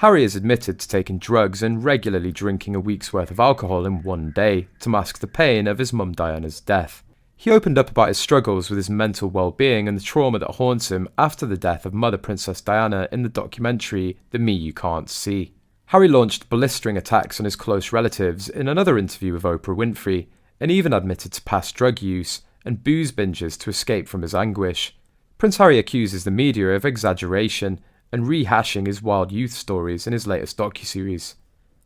Harry has admitted to taking drugs and regularly drinking a week's worth of alcohol in one day to mask the pain of his mum Diana's death. He opened up about his struggles with his mental well-being and the trauma that haunts him after the death of Mother Princess Diana in the documentary The Me You Can't See. Harry launched blistering attacks on his close relatives in another interview with Oprah Winfrey, and even admitted to past drug use and booze binges to escape from his anguish. Prince Harry accuses the media of exaggeration and rehashing his wild youth stories in his latest docuseries.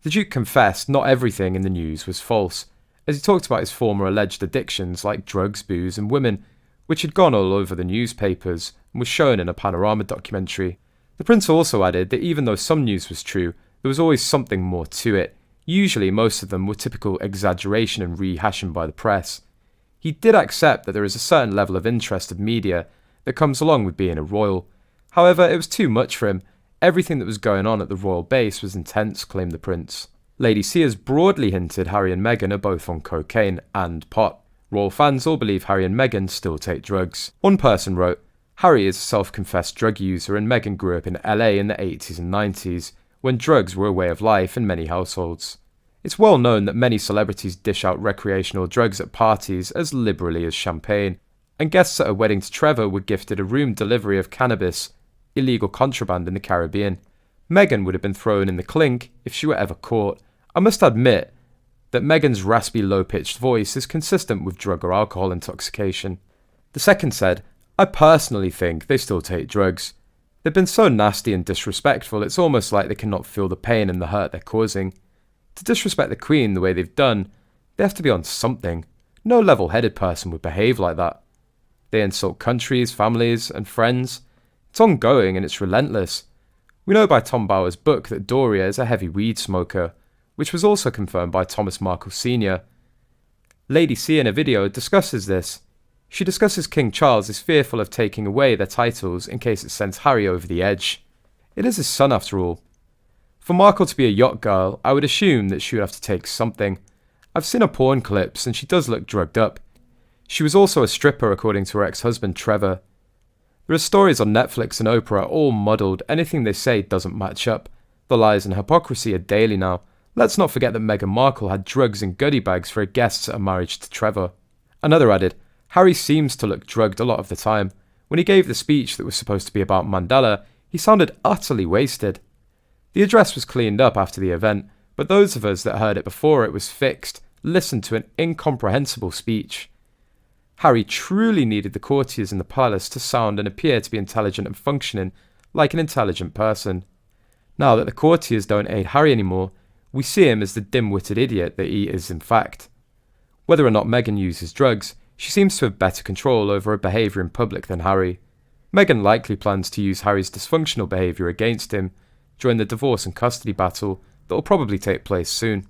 The Duke confessed not everything in the news was false, as he talked about his former alleged addictions like drugs, booze and women, which had gone all over the newspapers and was shown in a Panorama documentary. The Prince also added that even though some news was true, there was always something more to it. Usually most of them were typical exaggeration and rehashing by the press. He did accept that there is a certain level of interest of media that comes along with being a royal. However, it was too much for him. Everything that was going on at the royal base was intense, claimed the Prince. Lady Sears broadly hinted Harry and Meghan are both on cocaine and pot. Royal fans all believe Harry and Meghan still take drugs. One person wrote, Harry is a self-confessed drug user and Meghan grew up in LA in the 80s and 90s, when drugs were a way of life in many households. It's well known that many celebrities dish out recreational drugs at parties as liberally as champagne, and guests at a wedding to Trevor were gifted a room delivery of cannabis, illegal contraband in the Caribbean. Meghan would have been thrown in the clink if she were ever caught. I must admit that Meghan's raspy low-pitched voice is consistent with drug or alcohol intoxication. The second said, I personally think they still take drugs. They've been so nasty and disrespectful it's almost like they cannot feel the pain and the hurt they're causing. To disrespect the Queen the way they've done, they have to be on something. No level-headed person would behave like that. They insult countries, families and friends. It's ongoing and it's relentless. We know by Tom Bower's book that Doria is a heavy weed smoker, which was also confirmed by Thomas Markle Sr. Lady C in a video discusses this. She discusses King Charles is fearful of taking away their titles in case it sends Harry over the edge. It is his son after all. For Markle to be a yacht girl, I would assume that she would have to take something. I've seen her porn clips and she does look drugged up. She was also a stripper according to her ex-husband Trevor. There are stories on Netflix and Oprah all muddled, anything they say doesn't match up. The lies and hypocrisy are daily now. Let's not forget that Meghan Markle had drugs in goodie bags for her guests at a marriage to Trevor. Another added, Harry seems to look drugged a lot of the time. When he gave the speech that was supposed to be about Mandela, he sounded utterly wasted. The address was cleaned up after the event, but those of us that heard it before it was fixed listened to an incomprehensible speech. Harry truly needed the courtiers in the palace to sound and appear to be intelligent and functioning like an intelligent person. Now that the courtiers don't aid Harry anymore, we see him as the dim-witted idiot that he is in fact. Whether or not Meghan uses drugs, she seems to have better control over her behaviour in public than Harry. Meghan likely plans to use Harry's dysfunctional behaviour against him during the divorce and custody battle that will probably take place soon.